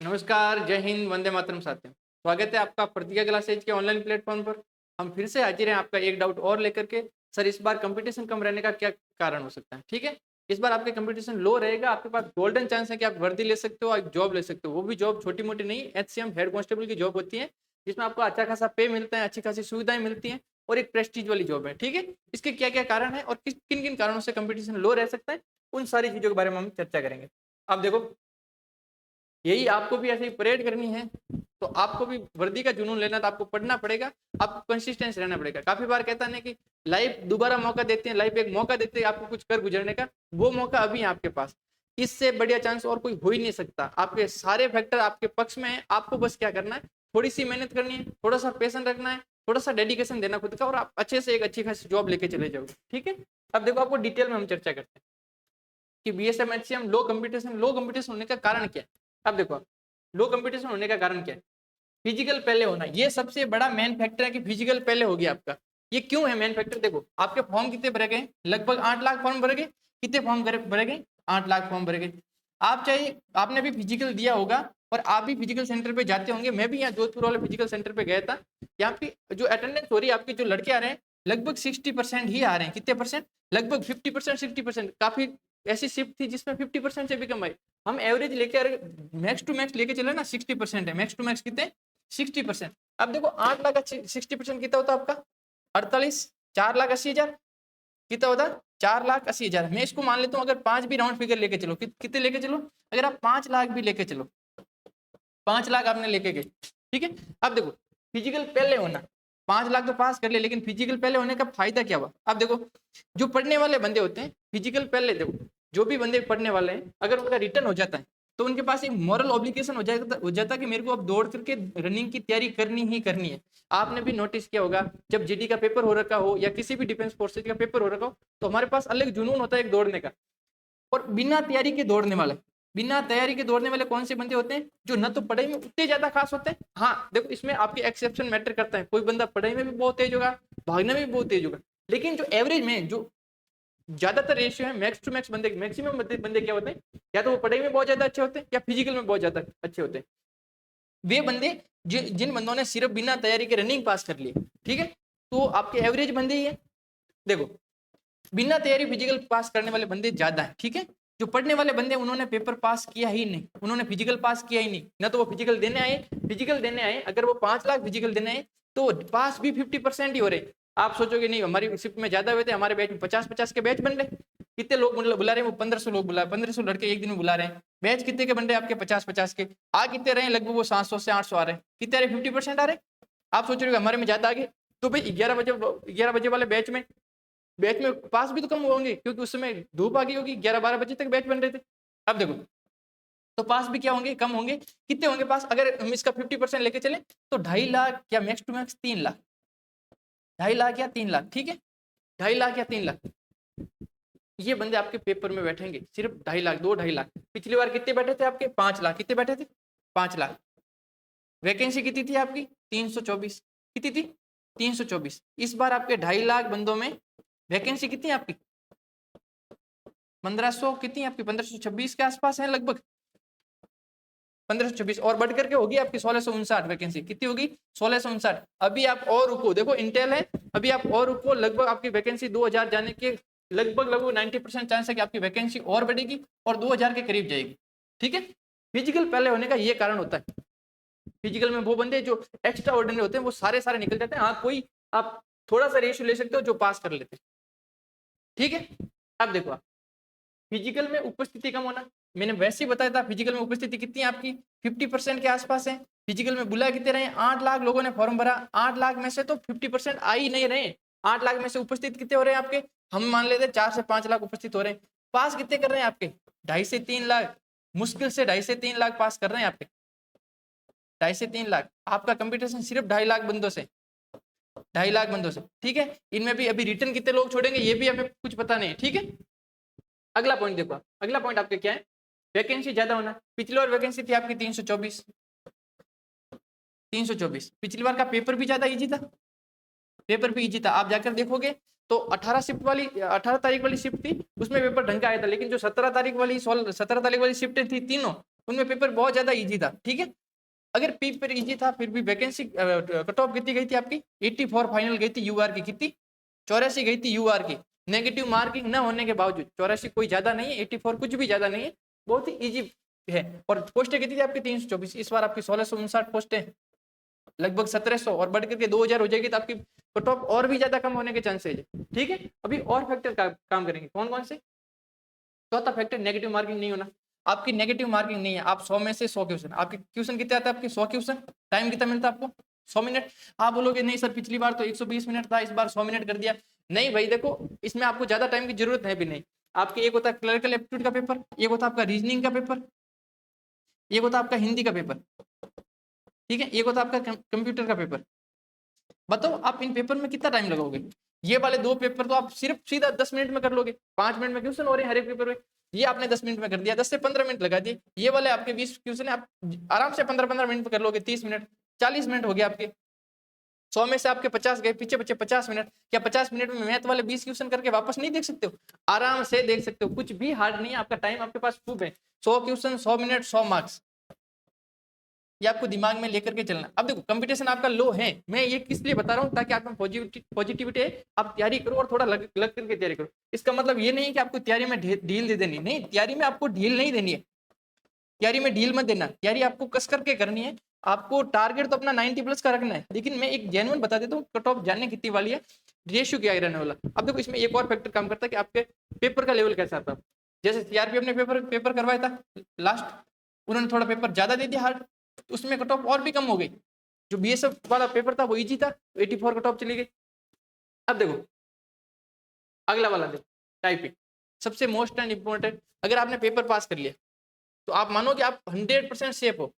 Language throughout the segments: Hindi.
नमस्कार, जय हिंद, वंदे मातरम साथियों। स्वागत है आपका प्रतिज्ञा क्लासेज के ऑनलाइन प्लेटफॉर्म पर। हम फिर से हाजिर हैं आपका एक डाउट और लेकर के। सर, इस बार कंपटीशन कम रहने का क्या कारण हो सकता है? ठीक है, इस बार आपके कंपटीशन लो रहेगा। आपके पास गोल्डन चांस है कि आप वर्दी ले सकते हो, एक जॉब ले सकते हो। वो भी जॉब छोटी मोटी नहीं, एचसीएम हेड कांस्टेबल की जॉब होती है, जिसमें आपको अच्छा खासा पे मिलता है, अच्छी खासी सुविधाएं मिलती हैं और एक प्रेस्टीज वाली जॉब है। ठीक है, इसके क्या क्या कारण है और किन किन कारणों से कंपटीशन लो रह सकता है, उन सारी चीजों के बारे में हम चर्चा करेंगे। अब देखो, यही आपको भी ऐसे ही परेड करनी है तो आपको भी वर्दी का जुनून लेना, तो आपको पढ़ना पड़ेगा, आपको कंसिस्टेंस रहना पड़ेगा। काफी बार कहता है ना कि लाइफ दोबारा मौका देते हैं, लाइफ एक मौका देते हैं आपको कुछ कर गुजरने का। वो मौका अभी है आपके पास, इससे बढ़िया चांस और कोई हो ही नहीं सकता। आपके सारे फैक्टर आपके पक्ष में है, आपको बस क्या करना है, थोड़ी सी मेहनत करनी है, थोड़ा सा पेशेंस रखना है, थोड़ा सा डेडिकेशन देना खुद का, और आप अच्छे से एक अच्छी खासी जॉब लेके चले जाओगे। ठीक है, अब देखो, आपको डिटेल में हम चर्चा करते हैं कि बीएसएम एचसीएम लो कंपटीशन होने का कारण क्या है। अब देखो, लो कंपटीशन होने का कारण क्या है? फिजिकल पहले होना, ये सबसे बड़ा मेन फैक्टर है कि फिजिकल पहले हो गया आपका। ये क्यों है मेन फैक्टर? देखो, आपके फॉर्म कितने भरे गए? लगभग 8 लाख फॉर्म भरे गए। कितने फॉर्म भरे गए? 8 लाख फॉर्म भरे गए। आप चाहिए, आपने भी फिजिकल दिया होगा और आप भी फिजिकल सेंटर पे जाते होंगे। मैं भी यहाँ जोधपुर वाले फिजिकल सेंटर पे गया था। यहाँ पे जो अटेंडेंस हो रही है आपकी, जो लड़के आ रहे हैं, लगभग 60% ही आ रहे हैं। कितने परसेंट? लगभग 50%, 60%। काफी ऐसी शिफ्ट थी जिसमें 50% से भी कम आई। हम एवरेज लेके आ रहे, मैक्स टू मैक्स लेके चले ना, 60% है। मैक्स टू मैक्स कितने? 60%। अब देखो, 8 लाख 60% कितना होता है आपका? 48, 4,80,000 कितना होता है? 4,80,000। मैं इसको मान लेता हूँ, अगर 5 भी राउंड फिगर लेके चलो, कितने लेके चलो, अगर आप 5 लाख भी लेके चलो, 5 लाख आपने लेके गए। ठीक है, अब देखो, फिजिकल पहले होना, 5 लाख तो पास कर ले, लेकिन फिजिकल पहले होने का फायदा क्या हुआ? अब देखो, जो पढ़ने वाले बंदे होते हैं, फिजिकल पहले, देखो, जो भी बंदे पढ़ने वाले हैं, अगर उनका रिटर्न हो जाता है तो उनके पास एक मॉरल ऑब्लिगेशन हो जाता कि मेरे को अब दौड़ करके रनिंग की तैयारी करनी ही करनी है। आपने भी नोटिस किया होगा, जब जीडी का पेपर हो रखा हो या किसी भी डिफेंस फोर्सेज का पेपर हो रखा हो, तो हमारे पास अलग जुनून होता है एक दौड़ने का। और बिना तैयारी के दौड़ने वाले कौन से बंदे होते हैं? जो न तो पढ़ाई में उतने ज्यादा खास होते हैं। हाँ देखो, इसमें आपके एक्सेप्शन मैटर करता है। कोई बंदा पढ़ाई में भी बहुत तेज होगा, भागने में भी बहुत तेज होगा, लेकिन जो एवरेज में जो ज्यादातर रेशियो है, मैक्स टू मैक्स बंदे, मैक्सिमम बंदे क्या होते हैं? या तो वो पढ़ाई में बहुत ज्यादा अच्छे होते हैं या फिजिकल में बहुत ज्यादा अच्छे होते हैं। वे बंदे जिन बंदों ने सिर्फ बिना तैयारी के रनिंग पास कर ली, ठीक है, तो आपके एवरेज बंदे ही है। देखो, बिना तैयारी फिजिकल पास करने वाले बंदे ज्यादा है। ठीक है, जो पढ़ने वाले बंदे, उन्होंने पेपर पास किया ही नहीं, उन्होंने फिजिकल पास किया ही नहीं। ना तो वो फिजिकल देने आए, अगर वो 5 लाख फिजिकल देने आए तो पास भी 50% ही हो रहे। आप सोचोगे नहीं, हमारी शिफ्ट में ज्यादा हुए थे, हमारे बैच में 50-50 के बैच बन रहे। कितने लोग बुला रहे हैं? वो 1500 लोग बुला, 1500 लड़के एक दिन में बुला रहे हैं। बैच कितने के बन रहे हैं आपके? 50-50 के। आ कितने रहे हैं? लगभग वो 700 से 800 आ रहे हैं। कितने आ रहे? 50% आ रहे हैं। आप सोच रहे हो हमारे में ज्यादा आ गए, तो भाई 11 बजे वाले बैच में पास भी तो कम होंगे, क्योंकि उस समय धूप आ गई होगी, 11-12 बजे तक बैच बन रहे थे। अब देखो, तो पास भी क्या होंगे? कम होंगे। कितने होंगे पास? अगर हम इसका 50% लेके चले तो 2.5 लाख या max to max 3 lakh, 2.5 lakh या 3 लाख। ठीक है, 2.5 लाख या 3 लाख, ये बंदे आपके पेपर में बैठेंगे। सिर्फ 2.5 लाख, 2-2.5 लाख। पिछली बार कितने बैठे थे आपके? 5 लाख। कितने बैठे थे? 5 लाख। वैकेंसी कितनी थी आपकी? 324। कितनी थी? 324। इस बार आपके 2.5 लाख बंदों में वैकेंसी कितनी है आपकी? 1500। कितनी आपकी? 1526 के आसपास है लगभग, 1526। और बढ़ करके होगी आपकी 1659 वैकेंसी। कितनी होगी? 1659। अभी आप और रुको, देखो इंटेल है, अभी आप और रुको, लगभग आपकी वैकेंसी 2000 जाने के लगभग 90% चांस है कि आपकी वैकेंसी और बढ़ेगी और 2000 के करीब जाएगी। ठीक है, फिजिकल पहले होने का ये कारण होता है। फिजिकल में वो बंदे जो एक्स्ट्रा ऑर्डिनरी होते हैं वो सारे निकल जाते हैं। हाँ, कोई आप थोड़ा सा रेशियो ले सकते हो जो पास कर लेते हैं। ठीक है, अब देखो, आप फिजिकल में उपस्थिति कम होना, मैंने वैसे ही बताया था। फिजिकल में उपस्थिति कितनी है आपकी? 50% के आसपास है। फिजिकल में बुला कितने रहे? 8 लाख लोगों ने फॉर्म भरा। 8 लाख में से तो 50% आ ही नहीं रहे। 8 लाख में से उपस्थित कितने हो रहे हैं आपके? हम मान लेते 4 से 5 लाख उपस्थित हो रहे हैं। पास कितने कर रहे हैं आपके? 2.5 से 3 लाख। मुश्किल से 2.5 से 3 लाख पास कर रहे हैं आपके। 2.5 से 3 लाख। आपका कंपटीशन सिर्फ 2.5 लाख बंदों से, 2.5 लाख बंदों से। ठीक है, इनमें भी अभी रिटर्न कितने लोग छोड़ेंगे ये भी हमें कुछ पता नहीं है। ठीक है, अगला पॉइंट देखो, अगला पॉइंट आपके क्या है? वैकेंसी ज्यादा होना। पिछली बार वैकेंसी थी आपकी 324। 324। पिछली बार का पेपर भी ज्यादा इजी था, पेपर भी इजी था। आप जाकर देखोगे तो 18 तारीख वाली शिफ्ट थी, उसमें पेपर ढंग का आया था। लेकिन जो 17 तारीख वाली शिफ्ट थी, तीनों उनमें पेपर बहुत ज्यादा इजी था, ठीक है। अगर पेपर इजी था फिर भी वैकेंसी कट ऑफ कितनी गई थी आपकी, 84 फाइनल गई थी यूआर की, कितनी 84 गई थी यूआर की। नेगेटिव मार्किंग न होने के बावजूद 84 कोई ज्यादा नहीं है, 84 कुछ भी ज्यादा नहीं है, बहुत ही इजी है। और पोस्टें कितनी थी आपकी 324, इस बार आपकी 1659 पोस्टें, लगभग 1700 और बढ़ करके 2000 हो जाएगी, तो आपकी कट ऑफ और भी ज्यादा कम होने के चांसेज है, ठीक है। अभी और फैक्टर काम करेंगे, कौन कौन से। चौथा फैक्टर नेगेटिव मार्किंग नहीं होना। आपकी नेगेटिव मार्किंग नहीं है, आप 100 में से 100 क्वेश्चन, आपके क्वेश्चन कितने आते हैं आपके 100 क्वेश्चन, टाइम कितना मिलता है आपको 100 मिनट। आप बोलोगे नहीं सर पिछली बार तो 120 मिनट था, इस बार 100 मिनट कर दिया। नहीं भाई देखो, इसमें आपको ज्यादा टाइम की जरूरत है भी नहीं। आपके एक होता है क्लरिकल एप्टीट्यूड का पेपर, एक होता है आपका रीजनिंग का पेपर, एक होता है आपका हिंदी का पेपर, ठीक है, एक होता है आपका कंप्यूटर का पेपर। बताओ आप इन पेपर में कितना टाइम लगाओगे। ये वाले दो पेपर तो आप सिर्फ सीधा 10 मिनट में कर लोगे, 5 मिनट में क्वेश्चन हो रहे हैं हर एक पेपर में, ये आपने 10 मिनट में कर दिया, 10 से 15 मिनट लगा दिए। ये वाले आपके 20 क्वेश्चन आप आराम से 15-15 मिनट में कर लोगे, 30 मिनट 40 मिनट हो गया आपके। 100 में से आपके 50 गए, पीछे बचे 50 मिनट। क्या 50 मिनट में मैथ वाले 20 क्वेश्चन करके वापस नहीं देख सकते हो, आराम से देख सकते हो, कुछ भी हार्ड नहीं है, आपका टाइम आपके पास खूब है। 100 क्वेश्चन 100 मिनट 100 मार्क्स, ये आपको दिमाग में लेकर के चलना। अब देखो कंपटीशन आपका लो है, मैं ये किस लिए बता रहा हूँ, ताकि आप में पॉजिटिविटी है, आप तैयारी करो और थोड़ा लग करके तैयारी करो। इसका मतलब ये नहीं है कि आपको तैयारी में ढील दे देनी, नहीं, तैयारी में आपको ढील नहीं देनी है, तैयारी में ढील मत देना, तैयारी आपको कस करके करनी है। आपको टारगेट तो अपना 90+ का रखना है, लेकिन मैं एक जेन्युइन बता देता हूँ कट ऑफ जानने कितनी वाली है, रेशियो क्या रहने वाला। अब देखो इसमें एक और फैक्टर काम करता है कि आपके पेपर का लेवल कैसा था। जैसे सीआरपीएफ ने पेपर करवाया था लास्ट, उन्होंने थोड़ा पेपर ज्यादा दे दिया हार्ड, तो उसमें कट ऑफ और भी कम हो गई। जो बीएसएफ वाला पेपर था वो इजी था, 84 कट ऑफ चली गई। अब देखो अगला वाला देखो, टाइपिंग सबसे मोस्ट एंड इम्पोर्टेंट। अगर आपने पेपर पास कर लिया तो आप मानो कि आप 100% सेफ हो।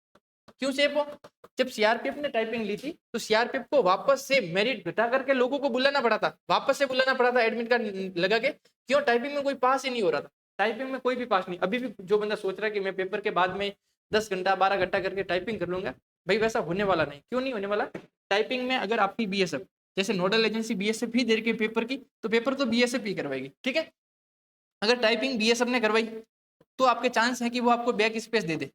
क्यों सेफ हो, जब सीआरपीएफ ने टाइपिंग ली थी तो सीआरपीएफ को वापस से मेरिट घटा करके लोगों को बुलाना पड़ा था, वापस से बुलाना पड़ा था एडमिट कार्ड लगा के। क्यों, टाइपिंग में कोई पास ही नहीं हो रहा था, टाइपिंग में कोई भी पास नहीं। अभी भी जो बंदा सोच रहा है कि मैं पेपर के बाद में 10 घंटा 12 घंटा करके टाइपिंग कर लूंगा, भाई वैसा होने वाला नहीं। क्यों नहीं होने वाला, टाइपिंग में अगर आपकी बीएसएफ जैसे नोडल एजेंसी बीएसएफ ही दे रही है पेपर की, तो पेपर तो बीएसएफ ही करवाएगी, ठीक है। अगर टाइपिंग बीएसएफ ने करवाई तो आपके चांस है कि वो आपको बैक स्पेस दे दे।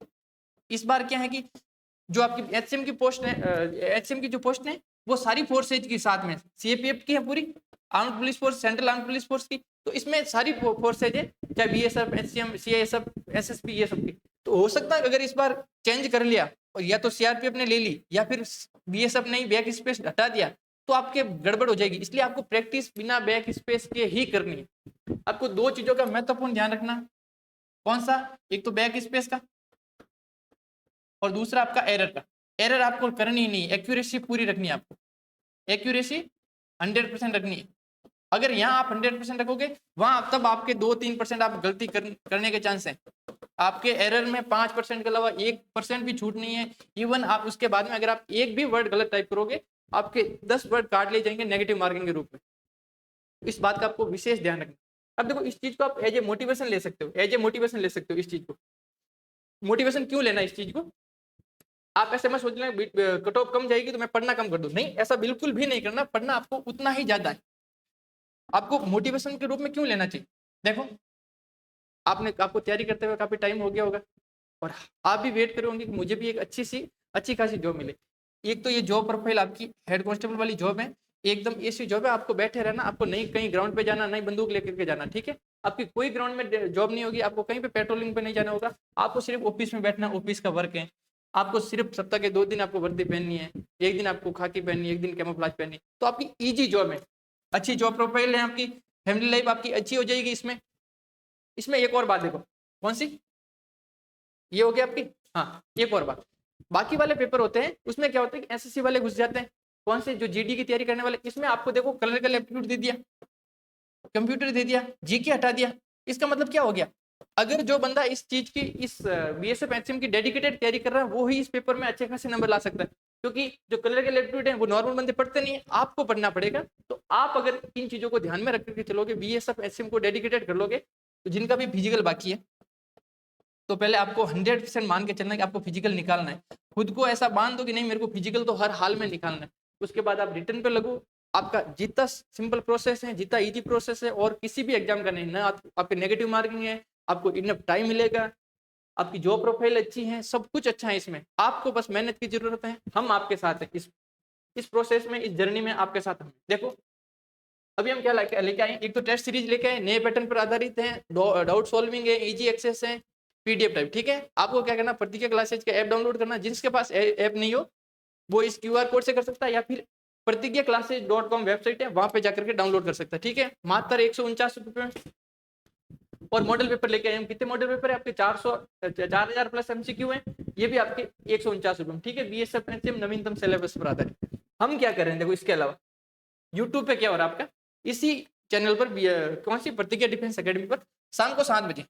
इस बार क्या है कि जो आपकी एचसीएम की पोस्ट है, एचसीएम की जो पोस्ट है वो सारी फोर्सेज की साथ में सीएपीएफ की है, पूरी armed police force, central armed police force की, तो इसमें सारी फोर्सेज है, चाहे बीएसएफ एचसीएम सीआईएसएफ एसएसपी ये सब की। तो हो सकता है अगर इस बार चेंज कर लिया और या तो सीआरपीएफ ने ले ली या फिर बीएसएफ ने बैक स्पेस हटा दिया तो आपके गड़बड़ हो जाएगी। इसलिए आपको प्रैक्टिस बिना बैक स्पेस के ही करनी है। आपको दो चीजों का महत्वपूर्ण ध्यान रखना, कौन सा, एक तो बैक स्पेस का और दूसरा आपका एरर का। एरर आपको करनी ही नहीं, एक्यूरेसी पूरी रखनी है, आपको एक्यूरेसी 100% रखनी है। अगर यहाँ आप 100% रखोगे, वहां तब आपके 2-3% आप गलती करने के चांस हैं। आपके एरर में 5% के अलावा 1% भी छूट नहीं है। इवन आप उसके बाद में अगर आप एक भी वर्ड गलत टाइप करोगे, आपके 10 वर्ड काट लिए जाएंगे नेगेटिव मार्किंग के रूप में। इस बात का आपको विशेष ध्यान रखना। अब देखो इस चीज को आप एज ए मोटिवेशन ले सकते हो, एज ए मोटिवेशन ले सकते हो इस चीज को। मोटिवेशन क्यों लेना इस चीज को, आप ऐसे मत सोच लें कट ऑफ कम जाएगी तो मैं पढ़ना कम कर दूं, नहीं, ऐसा बिल्कुल भी नहीं करना। पढ़ना आपको उतना ही ज्यादा है। आपको मोटिवेशन के रूप में क्यों लेना चाहिए, देखो आपको तैयारी करते हुए काफी टाइम हो गया होगा और आप भी वेट करे होंगे कि मुझे भी एक अच्छी खासी जॉब मिले। एक तो ये जॉब प्रोफाइल आपकी हेड कांस्टेबल वाली जॉब है, एकदम ऐसी जॉब है, आपको बैठे रहना, आपको नहीं कहीं ग्राउंड पे जाना, नहीं बंदूक लेकर के जाना, ठीक है। आपकी कोई ग्राउंड में जॉब नहीं होगी, आपको कहीं पे पेट्रोलिंग पे नहीं जाना होगा, आपको सिर्फ ऑफिस में बैठना, ऑफिस का वर्क है। आपको सिर्फ सप्ताह के 2 दिन आपको वर्दी पहननी है, एक दिन आपको खाकी पहननी है, एक दिन कैमोफ्लेज पहननी है, तो आपकी इजी जॉब है, अच्छी जॉब प्रोफाइल है, आपकी फैमिली लाइफ आपकी अच्छी हो जाएगी। इसमें इसमें एक और बात देखो, कौन सी, ये हो गया आपकी। हाँ, एक और बात, बाकी वाले पेपर होते हैं उसमें क्या होता है कि एसएससी वाले घुस जाते हैं, कौन से, जो जीडी की तैयारी करने वाले। इसमें आपको देखो क्लरिकल एप्टीट्यूड दे दिया, कंप्यूटर दे दिया, जीके हटा दिया। इसका मतलब क्या हो गया, अगर जो बंदा इस चीज की, इस बीएसएफ एचसीएम की डेडिकेटेड तैयारी कर रहा है, वो ही इस पेपर में अच्छे खासे नंबर ला सकता है। क्योंकि जो क्लरिकल एप्टीट्यूड है वो नॉर्मल बंदे पढ़ते नहीं है, आपको पढ़ना पड़ेगा। तो आप अगर इन चीजों को ध्यान में रख करके चलोगे, बीएसएफ एचसीएम को डेडिकेटेड कर लोगे, तो जिनका भी फिजिकल बाकी है तो पहले आपको 100% मान के चलना है कि आपको फिजिकल निकालना है। खुद को ऐसा बांध दो कि नहीं, मेरे को फिजिकल तो हर हाल में निकालना है। उसके बाद आप रिटर्न पे लगो। आपका जितना सिंपल प्रोसेस है, जितना इजी प्रोसेस है, और किसी भी एग्जाम का नहीं ना, आपके नेगेटिव मार्किंग है, आपको इनफ टाइम मिलेगा, आपकी जॉब प्रोफाइल अच्छी है, सब कुछ अच्छा है इसमें, आपको बस मेहनत की जरूरत है। हम आपके साथ हैं इस प्रोसेस में, इस जर्नी में आपके साथ हम। देखो अभी हम क्या लेके आए, एक तो टेस्ट सीरीज लेके आए, नए पैटर्न पर आधारित है, डाउट सॉल्विंग है, इजी एक्सेस है, पीडीएफ टाइप। ठीक है, आपको क्या करना, प्रतिज्ञा क्लासेज का ऐप डाउनलोड करना। जिसके पास ऐप नहीं हो वो इस क्यूआर कोड से कर सकता है, या फिर प्रतिज्ञा क्लासेज.com वेबसाइट है, वहां पे जाकर के डाउनलोड कर सकता है। ठीक है, मात्र 149 रुपए में। और मॉडल पेपर लेके आए हम, कितने मॉडल पेपर है आपके, 4000 प्लस एमसीक्यू है, ये भी आपके 149 रुपए में। ठीक है, बीएसएफ एनसीएम नवीनतम सिलेबस पर आधारित। हम क्या कर रहे हैं, देखो इसके अलावा यूट्यूब पे क्या हो रहा है आपका, इसी चैनल पर कौन सी, प्रतिज्ञा डिफेंस एकेडमी पर शाम को 7 बजे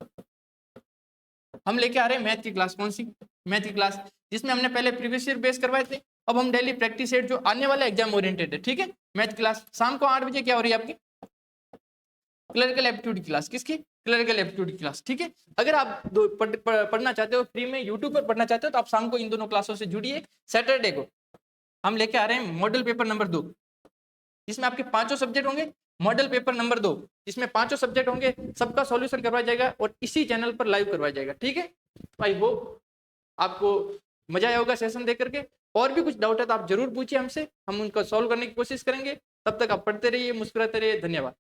हम लेके आ रहे हैं मैथ की क्लास। कौन सी, मैथ की क्लास, जिसमें हमने पहले प्रीवियस ईयर बेस करवाए थे, अब हम डेली प्रैक्टिस सेट जो आने वाला एग्जाम ओरिएंटेड है। ठीक है, मैथ क्लास शाम को 8 बजे क्या हो रही है आपकी, क्लरिकल एप्टीट्यूड क्लास। किसकी, क्लरिकल एप्टीट्यूड क्लास। ठीक है, अगर आप पढ़ना चाहते हो फ्री में, यूट्यूब पर पढ़ना चाहते हो, तो आप शाम को इन दोनों क्लासों से जुड़िए। सैटरडे को हम लेके आ रहे हैं मॉडल पेपर नंबर 2, जिसमें आपके 5 सब्जेक्ट होंगे। मॉडल पेपर नंबर 2 जिसमें 5 सब्जेक्ट होंगे, सबका सॉल्यूशन करवाया जाएगा और इसी चैनल पर लाइव करवाया जाएगा। ठीक है, आई होप आपको मजा आया होगा सेशन देख करके। और भी कुछ डाउट है तो आप जरूर पूछिए हमसे, हम उनको सॉल्व करने की कोशिश करेंगे। तब तक आप पढ़ते रहिए, मुस्कुराते रहिए। धन्यवाद।